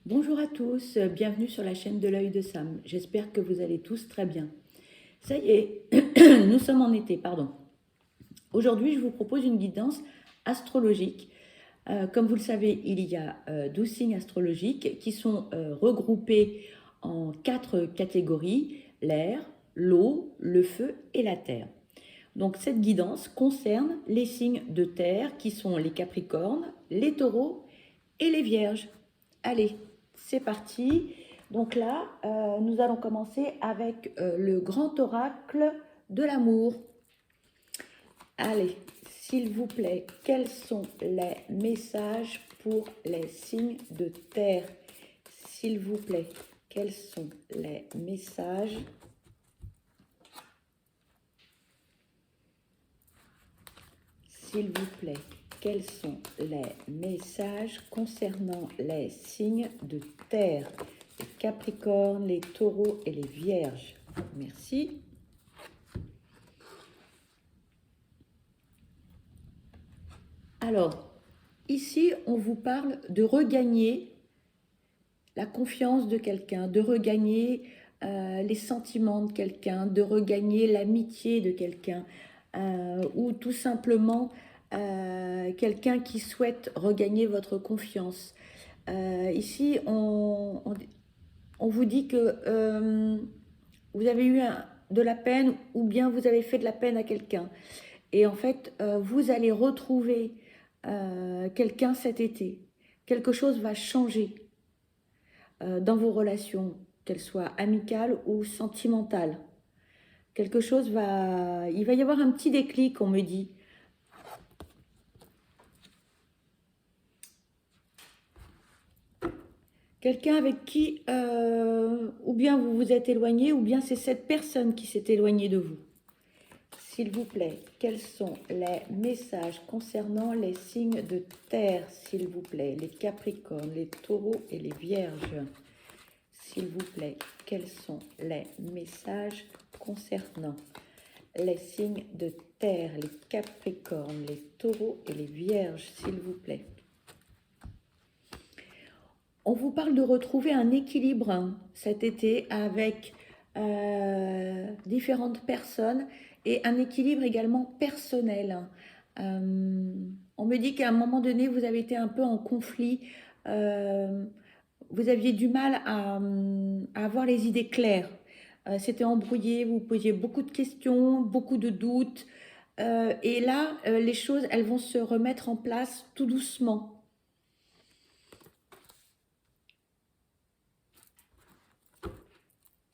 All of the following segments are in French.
Bonjour à tous, bienvenue sur la chaîne de l'œil de Sam. J'espère que vous allez tous très bien. Ça y est, nous sommes en été, pardon. Aujourd'hui, je vous propose une guidance astrologique. Comme vous le savez, il y a 12 signes astrologiques qui sont regroupés en 4 catégories, l'air, l'eau, le feu et la terre. Donc cette guidance concerne les signes de terre qui sont les capricornes, les taureaux et les vierges. Allez, c'est parti. Donc là, nous allons commencer avec le grand oracle de l'amour. Allez, s'il vous plaît, quels sont les messages pour les signes de terre? S'il vous plaît, quels sont les messages? S'il vous plaît, quels sont les messages concernant les signes de terre? Les Capricornes, les taureaux et les vierges. Merci. Alors, ici, on vous parle de regagner la confiance de quelqu'un, de regagner les sentiments de quelqu'un, de regagner l'amitié de quelqu'un, ou tout simplement quelqu'un qui souhaite regagner votre confiance. Ici, on vous dit que vous avez eu de la peine ou bien vous avez fait de la peine à quelqu'un. Et en fait, vous allez retrouver quelqu'un cet été. Quelque chose va changer dans vos relations, qu'elles soient amicales ou sentimentales. Quelque chose va... Il va y avoir un petit déclic, on me dit. Quelqu'un avec qui, ou bien vous vous êtes éloigné, ou bien c'est cette personne qui s'est éloignée de vous. S'il vous plaît, quels sont les messages concernant les signes de terre, s'il vous plaît, les capricornes, les taureaux et les vierges? S'il vous plaît, quels sont les messages concernant les signes de terre, les capricornes, les taureaux et les vierges, s'il vous plaît? On vous parle de retrouver un équilibre cet été avec différentes personnes et un équilibre également personnel. On me dit qu'à un moment donné, vous avez été un peu en conflit. euh, Vous aviez du mal à avoir les idées claires. C'était embrouillé, vous posiez beaucoup de questions, beaucoup de doutes. Et là, les choses, elles vont se remettre en place tout doucement.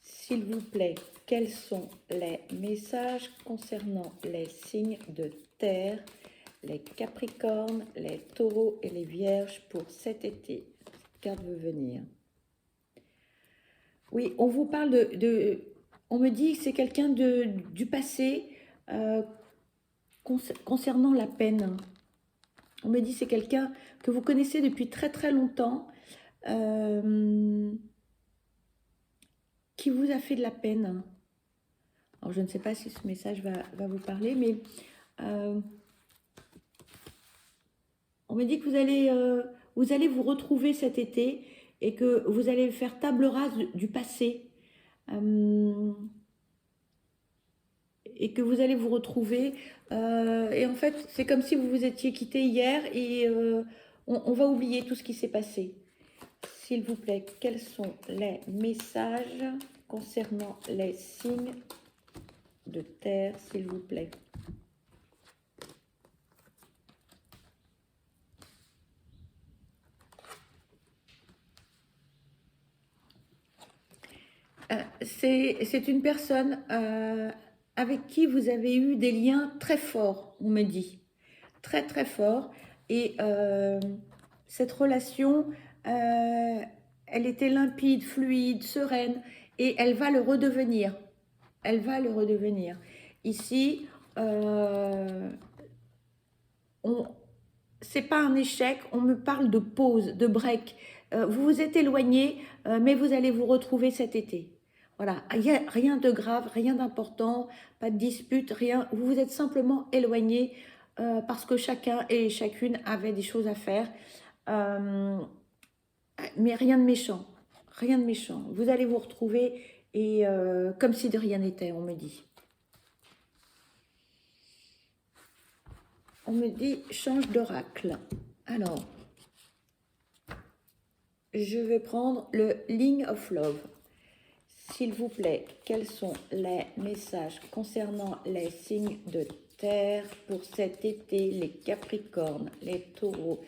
S'il vous plaît, quels sont les messages concernant les signes de terre, les capricornes, les taureaux et les vierges pour cet été? Cette carte veut venir. Oui, on vous parle on me dit que c'est quelqu'un du passé euh, concernant la peine. On me dit que c'est quelqu'un que vous connaissez depuis très très longtemps, euh, qui vous a fait de la peine. Alors je ne sais pas si ce message va vous parler, mais euh, on me dit que vous allez vous retrouver cet été et que vous allez faire table rase du passé. Et que vous allez vous retrouver. Et en fait, c'est comme si vous vous étiez quitté hier et on va oublier tout ce qui s'est passé. S'il vous plaît, quels sont les messages concernant les signes de terre, s'il vous plaît? C'est une personne avec qui vous avez eu des liens très forts, on me dit. Très très forts. Et cette relation, elle était limpide, fluide, sereine. Et elle va le redevenir. Elle va le redevenir. Ici, c'est pas un échec, on me parle de pause, de break. Vous vous êtes éloigné, mais vous allez vous retrouver cet été. Voilà, il n'y a rien de grave, rien d'important, pas de dispute, rien. Vous vous êtes simplement éloigné parce que chacun et chacune avait des choses à faire. Euh, mais rien de méchant. Rien de méchant. Vous allez vous retrouver et comme si de rien n'était, on me dit. On me dit change d'oracle. Alors, je vais prendre le Ling of Love. S'il vous plaît, quels sont les messages concernant les signes de terre pour cet été, les Capricornes, les Taureaux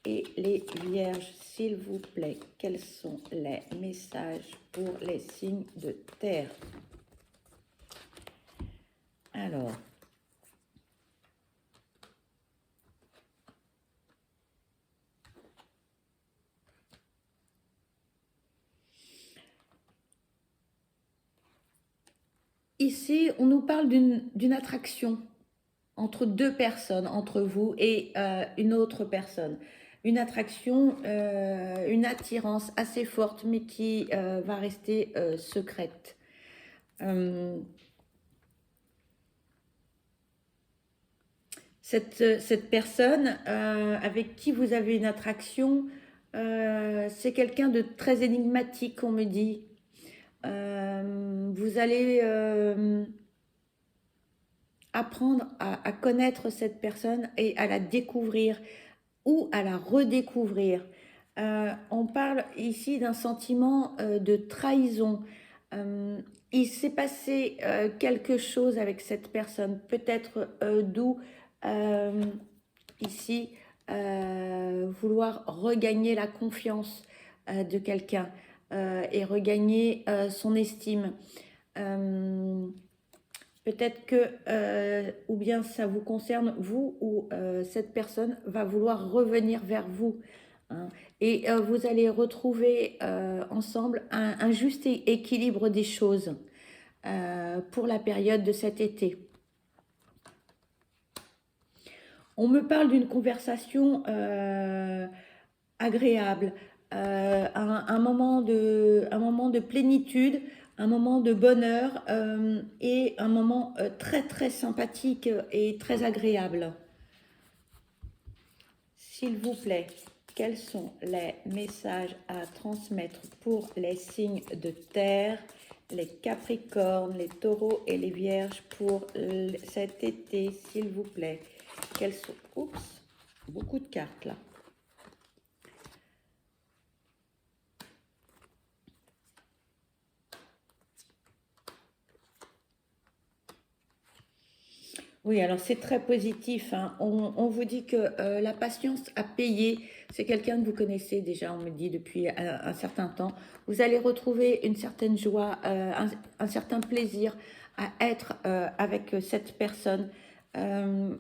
et les Vierges? S'il vous plaît, quels sont les messages pour les signes de terre? Alors, ici, on nous parle d'une attraction entre deux personnes, entre vous et une autre personne. Une attraction, une attirance assez forte, mais qui va rester secrète. Cette personne avec qui vous avez une attraction, c'est quelqu'un de très énigmatique, on me dit. Vous allez apprendre à connaître cette personne et à la découvrir ou à la redécouvrir. On parle ici d'un sentiment de trahison. Il s'est passé quelque chose avec cette personne, peut-être d'où ici vouloir regagner la confiance de quelqu'un et regagner son estime. Peut-être que, ou bien ça vous concerne, vous, ou cette personne va vouloir revenir vers vous. Hein, et vous allez retrouver ensemble un juste équilibre des choses pour la période de cet été. On me parle d'une conversation agréable, un moment de plénitude, un moment de bonheur et un moment très très sympathique et très agréable. S'il vous plaît, quels sont les messages à transmettre pour les signes de terre, les Capricornes, les Taureaux et les Vierges pour cet été, s'il vous plaît? Quels sont... Oups, beaucoup de cartes là. Oui, alors c'est très positif, hein. On vous dit que la patience a payé. C'est quelqu'un que vous connaissez déjà, on me dit depuis un certain temps. Vous allez retrouver une certaine joie, un certain plaisir à être avec cette personne. Une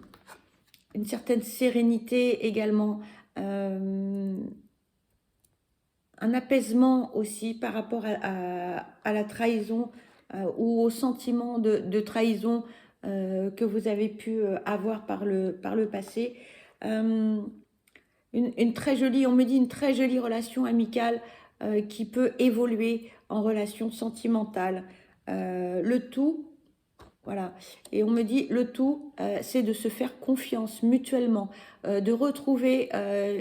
certaine sérénité également. Un apaisement aussi par rapport à la trahison ou au sentiment de trahison que vous avez pu avoir par le passé. Une très jolie, on me dit une très jolie relation amicale qui peut évoluer en relation sentimentale. Le tout, voilà. Et on me dit le tout, c'est de se faire confiance mutuellement, de retrouver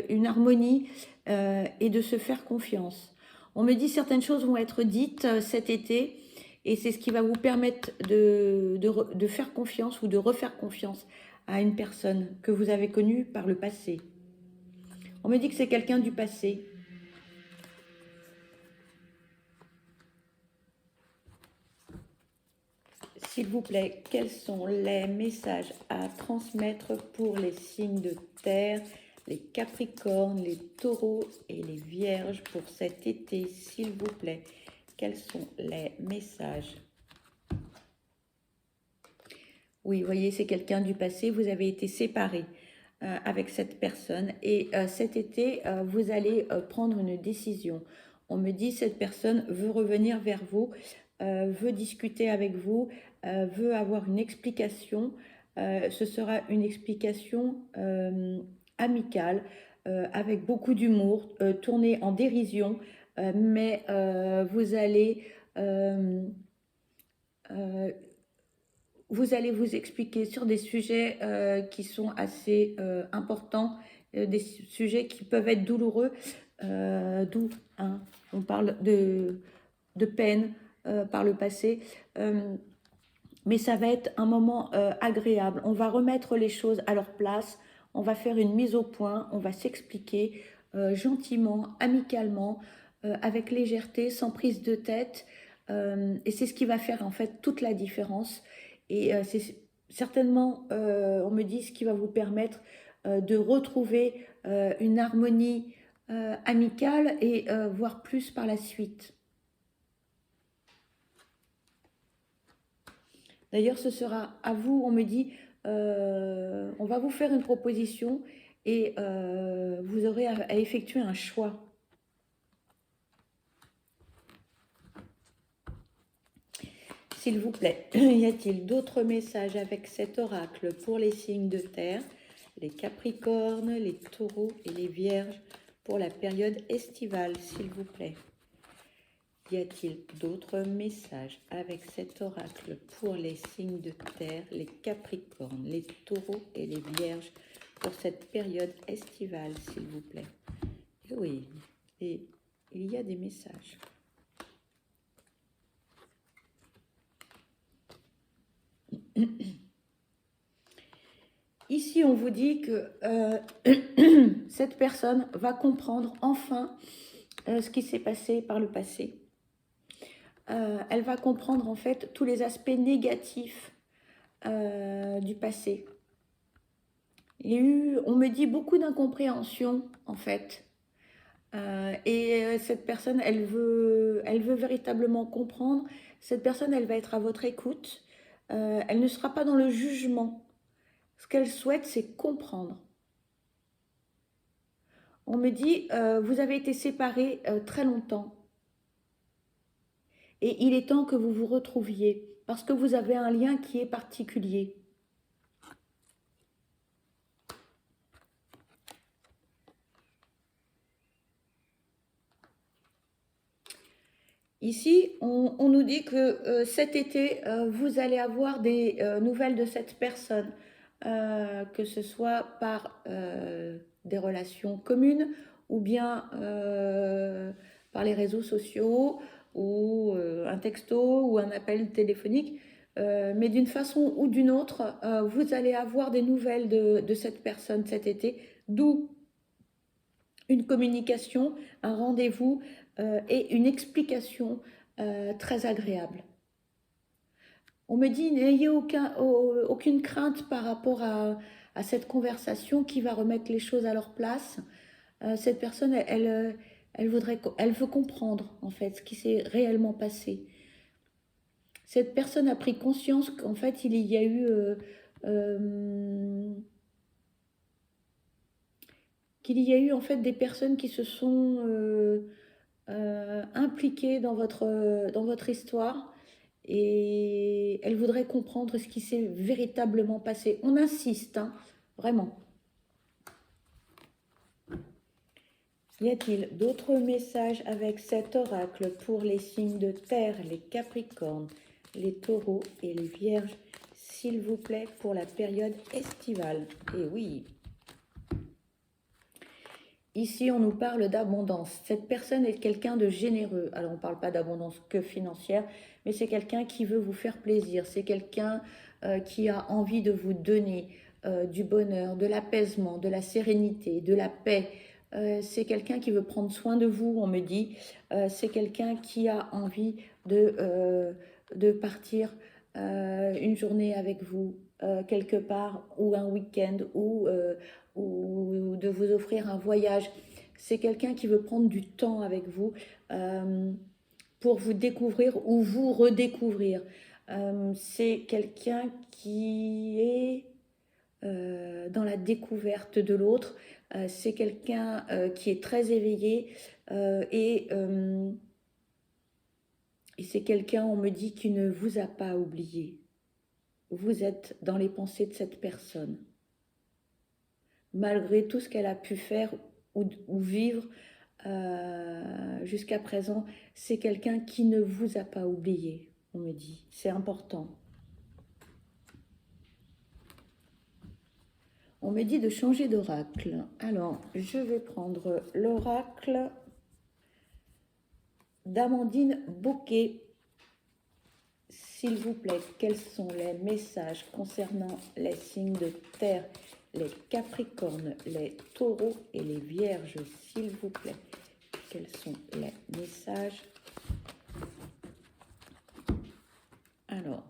une harmonie et de se faire confiance. On me dit certaines choses vont être dites cet été et c'est ce qui va vous permettre de faire confiance ou de refaire confiance à une personne que vous avez connue par le passé. On me dit que c'est quelqu'un du passé. S'il vous plaît, quels sont les messages à transmettre pour les signes de terre, les Capricornes, les Taureaux et les Vierges pour cet été, s'il vous plaît? Quels sont les messages? Oui, vous voyez, c'est quelqu'un du passé, vous avez été séparés avec cette personne et cet été, vous allez prendre une décision. On me dit cette personne veut revenir vers vous, veut discuter avec vous, veut avoir une explication. Ce sera une explication amicale, avec beaucoup d'humour, tournée en dérision, mais vous allez vous expliquer sur des sujets qui sont assez importants, des sujets qui peuvent être douloureux, d'où hein, on parle de peine par le passé. Mais ça va être un moment agréable. On va remettre les choses à leur place, on va faire une mise au point, on va s'expliquer gentiment, amicalement, avec légèreté, sans prise de tête. Et c'est ce qui va faire en fait toute la différence. Et c'est certainement, on me dit, ce qui va vous permettre de retrouver une harmonie amicale et voire plus par la suite. D'ailleurs, ce sera à vous, on me dit, on va vous faire une proposition et vous aurez à effectuer un choix. S'il vous plaît, y a-t-il d'autres messages avec cet oracle pour les signes de terre, les capricornes, les taureaux et les vierges pour la période estivale, s'il vous plaît? Y a-t-il d'autres messages avec cet oracle pour les signes de terre, les capricornes, les taureaux et les vierges pour cette période estivale, s'il vous plaît? Et oui, et il y a des messages. Ici, on vous dit que cette personne va comprendre enfin ce qui s'est passé par le passé. Elle va comprendre en fait tous les aspects négatifs du passé. Il y a eu, on me dit, beaucoup d'incompréhension en fait. Et cette personne, elle veut véritablement comprendre. Cette personne, elle va être à votre écoute. Elle ne sera pas dans le jugement. Ce qu'elle souhaite, c'est comprendre. On me dit, vous avez été séparés très longtemps. Et il est temps que vous vous retrouviez, parce que vous avez un lien qui est particulier. Ici, on nous dit que cet été, vous allez avoir des nouvelles de cette personne, que ce soit par des relations communes ou bien par les réseaux sociaux ou un texto ou un appel téléphonique. Mais d'une façon ou d'une autre, vous allez avoir des nouvelles de cette personne cet été, d'où une communication, un rendez-vous et une explication très agréable. On me dit, n'ayez aucune crainte par rapport à cette conversation qui va remettre les choses à leur place. Cette personne, elle veut comprendre en fait ce qui s'est réellement passé. Cette personne a pris conscience qu'en fait, il y a eu en fait des personnes qui se sont impliquées dans votre histoire et elle voudrait comprendre ce qui s'est véritablement passé. On insiste, hein, vraiment. Y a-t-il d'autres messages avec cet oracle pour les signes de terre, les capricornes, les taureaux et les vierges, s'il vous plaît, pour la période estivale? Et oui. Ici, on nous parle d'abondance. Cette personne est quelqu'un de généreux. Alors, on ne parle pas d'abondance que financière, mais c'est quelqu'un qui veut vous faire plaisir. C'est quelqu'un qui a envie de vous donner du bonheur, de l'apaisement, de la sérénité, de la paix. C'est quelqu'un qui veut prendre soin de vous, on me dit. C'est quelqu'un qui a envie de partir une journée avec vous quelque part, ou un week-end, ou de vous offrir un voyage. C'est quelqu'un qui veut prendre du temps avec vous pour vous découvrir ou vous redécouvrir. C'est quelqu'un qui est dans la découverte de l'autre. C'est quelqu'un qui est très éveillé et c'est quelqu'un, on me dit, qui ne vous a pas oublié. Vous êtes dans les pensées de cette personne. Malgré tout ce qu'elle a pu faire ou vivre jusqu'à présent, c'est quelqu'un qui ne vous a pas oublié, on me dit. C'est important. On me dit de changer d'oracle. Alors, je vais prendre l'oracle d'Amandine Bouquet. S'il vous plaît, quels sont les messages concernant les signes de terre, les capricornes, les taureaux et les vierges, s'il vous plaît? Quels sont les messages? Alors,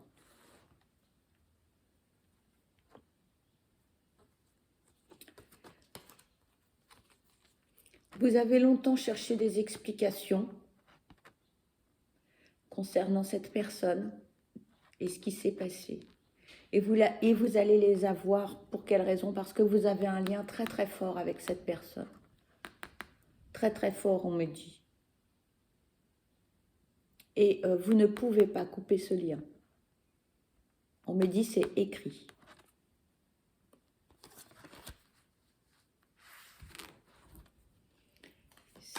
vous avez longtemps cherché des explications concernant cette personne et ce qui s'est passé. Et vous allez les avoir. Pour quelle raison? Parce que vous avez un lien très très fort avec cette personne. Très très fort, on me dit. Et vous ne pouvez pas couper ce lien. On me dit c'est écrit.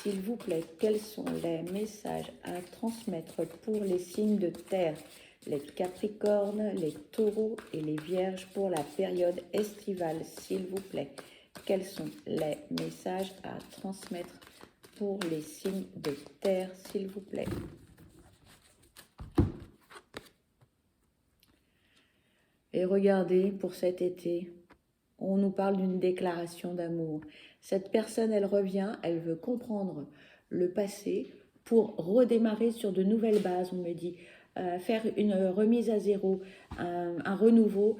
S'il vous plaît, quels sont les messages à transmettre pour les signes de terre, les capricornes, les taureaux et les vierges pour la période estivale, s'il vous plaît? Quels sont les messages à transmettre pour les signes de terre, s'il vous plaît? Et regardez, pour cet été, on nous parle d'une déclaration d'amour. Cette personne, elle revient, elle veut comprendre le passé pour redémarrer sur de nouvelles bases, on me dit. Faire une remise à zéro, un renouveau.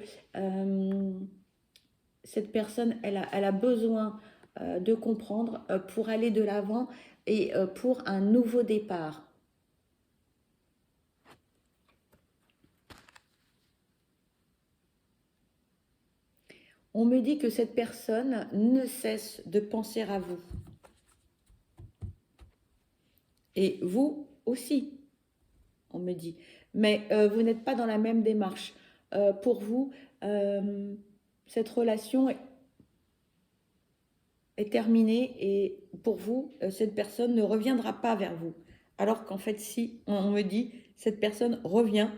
Cette personne, elle a besoin de comprendre pour aller de l'avant et pour un nouveau départ. On me dit que cette personne ne cesse de penser à vous. Et vous aussi, on me dit. Mais vous n'êtes pas dans la même démarche. Pour vous, cette relation est terminée et pour vous, cette personne ne reviendra pas vers vous. Alors qu'en fait, si, on me dit, cette personne revient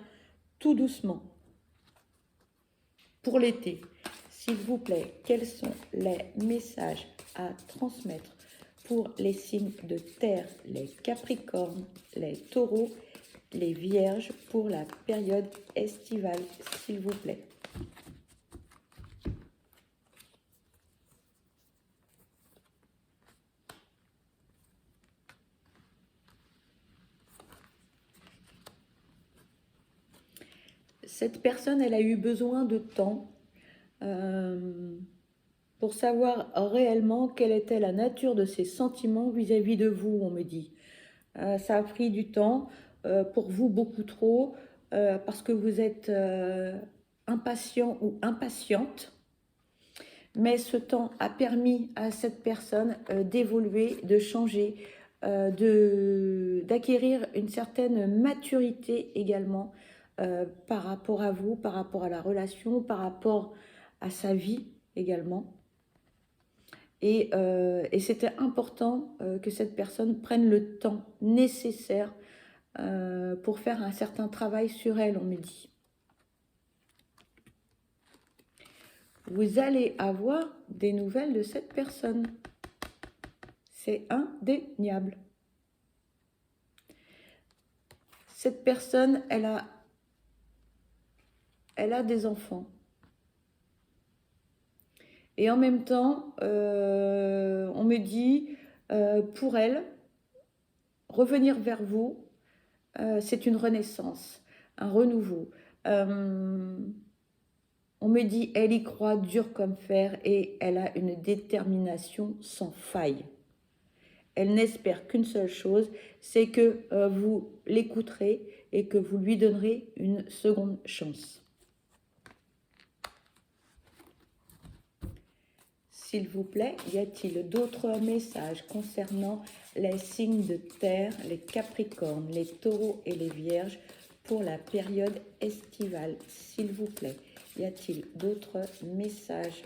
tout doucement. Pour l'été, s'il vous plaît, quels sont les messages à transmettre pour les signes de terre, les capricornes, les taureaux, les vierges pour la période estivale, s'il vous plaît? Cette personne, elle a eu besoin de temps pour savoir réellement quelle était la nature de ses sentiments vis-à-vis de vous, on me dit. Ça a pris du temps, pour vous beaucoup trop, parce que vous êtes impatient ou impatiente. Mais ce temps a permis à cette personne d'évoluer, de changer, d'acquérir une certaine maturité également par rapport à vous, par rapport à la relation, par rapport à sa vie également. Et c'était important que cette personne prenne le temps nécessaire pour faire un certain travail sur elle, on me dit. Vous allez avoir des nouvelles de cette personne. C'est indéniable. Cette personne, elle a des enfants. Et en même temps, on me dit, pour elle, revenir vers vous, c'est une renaissance, un renouveau. On me dit, elle y croit dur comme fer et elle a une détermination sans faille. Elle n'espère qu'une seule chose, c'est que vous l'écouterez et que vous lui donnerez une seconde chance. S'il vous plaît, y a-t-il d'autres messages concernant les signes de terre, les capricornes, les taureaux et les vierges pour la période estivale? S'il vous plaît, y a-t-il d'autres messages?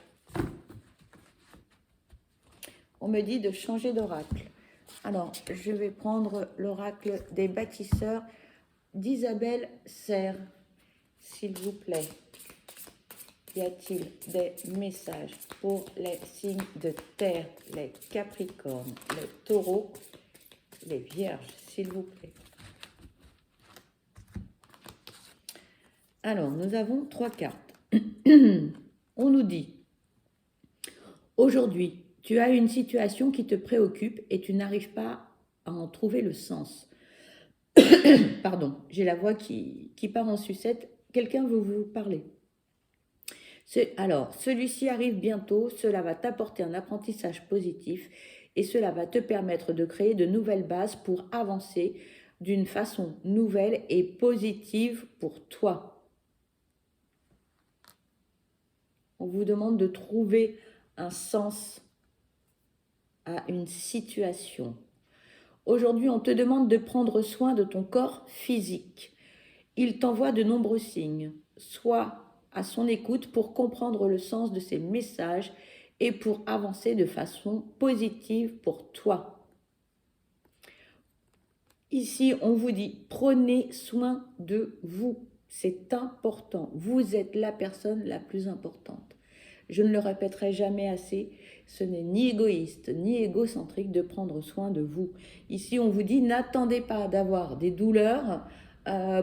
On me dit de changer d'oracle. Alors, je vais prendre l'oracle des bâtisseurs d'Isabelle Serre, s'il vous plaît. Y a-t-il des messages pour les signes de terre, les capricornes, les taureaux, les vierges, s'il vous plaît? Alors, nous avons 3 cartes. On nous dit, aujourd'hui, tu as une situation qui te préoccupe et tu n'arrives pas à en trouver le sens. Pardon, j'ai la voix qui part en sucette. Quelqu'un veut vous parler. Alors, celui-ci arrive bientôt, cela va t'apporter un apprentissage positif et cela va te permettre de créer de nouvelles bases pour avancer d'une façon nouvelle et positive pour toi. On vous demande de trouver un sens à une situation. Aujourd'hui, on te demande de prendre soin de ton corps physique. Il t'envoie de nombreux signes. Sois à son écoute pour comprendre le sens de ses messages et pour avancer de façon positive pour toi. Ici, on vous dit, prenez soin de vous. C'est important. Vous êtes la personne la plus importante. Je ne le répéterai jamais assez, ce n'est ni égoïste ni égocentrique de prendre soin de vous. Ici, on vous dit, n'attendez pas d'avoir des douleurs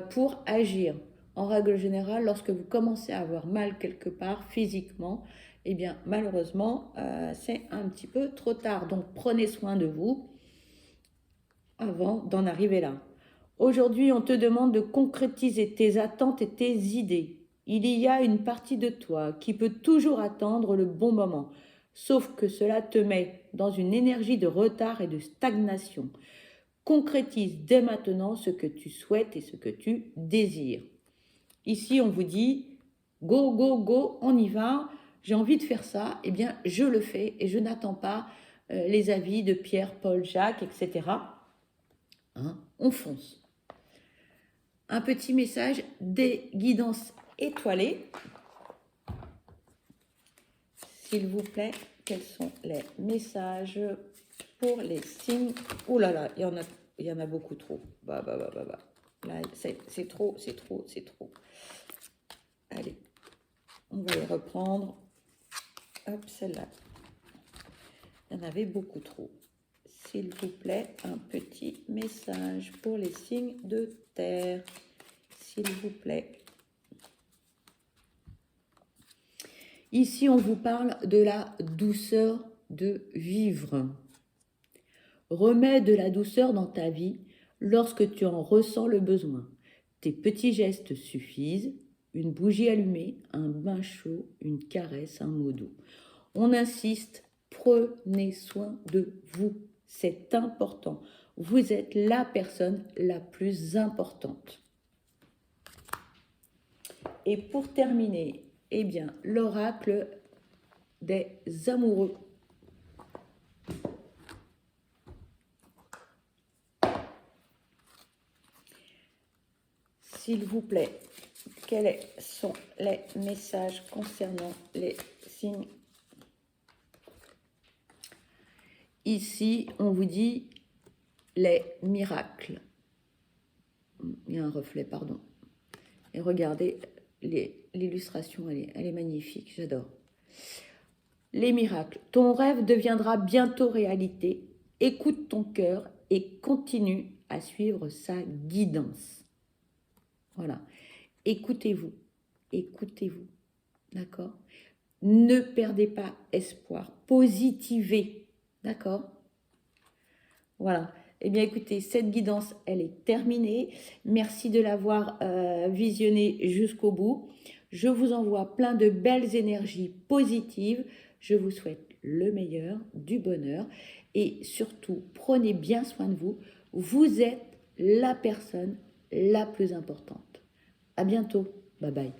pour agir. En règle générale, lorsque vous commencez à avoir mal quelque part physiquement, eh bien, malheureusement, c'est un petit peu trop tard. Donc, prenez soin de vous avant d'en arriver là. Aujourd'hui, on te demande de concrétiser tes attentes et tes idées. Il y a une partie de toi qui peut toujours attendre le bon moment, sauf que cela te met dans une énergie de retard et de stagnation. Concrétise dès maintenant ce que tu souhaites et ce que tu désires. Ici, on vous dit, go, go, go, on y va, j'ai envie de faire ça, eh bien, je le fais et je n'attends pas les avis de Pierre, Paul, Jacques, etc. Hein, on fonce. Un petit message des guidances étoilées. S'il vous plaît, quels sont les messages pour les signes? Oh là là, il y en a beaucoup trop. Bah. Là, c'est trop. Allez, on va les reprendre. Hop, celle-là. Il y en avait beaucoup trop. S'il vous plaît, un petit message pour les signes de terre. S'il vous plaît. Ici, on vous parle de la douceur de vivre. Remets de la douceur dans ta vie lorsque tu en ressens le besoin. Tes petits gestes suffisent. Une bougie allumée, un bain chaud, une caresse, un mot doux. On insiste, prenez soin de vous. C'est important. Vous êtes la personne la plus importante. Et pour terminer, eh bien, l'oracle des amoureux. S'il vous plaît, quels sont les messages concernant les signes? Ici, on vous dit les miracles. Il y a un reflet, pardon. Et regardez, l'illustration, elle est magnifique, j'adore. Les miracles. Ton rêve deviendra bientôt réalité. Écoute ton cœur et continue à suivre sa guidance. Voilà. Écoutez-vous. Écoutez-vous. D'accord? Ne perdez pas espoir. Positivez. D'accord? Voilà. Eh bien, écoutez, cette guidance, elle est terminée. Merci de l'avoir visionnée jusqu'au bout. Je vous envoie plein de belles énergies positives. Je vous souhaite le meilleur, du bonheur. Et surtout, prenez bien soin de vous. Vous êtes la personne la plus importante. À bientôt. Bye bye.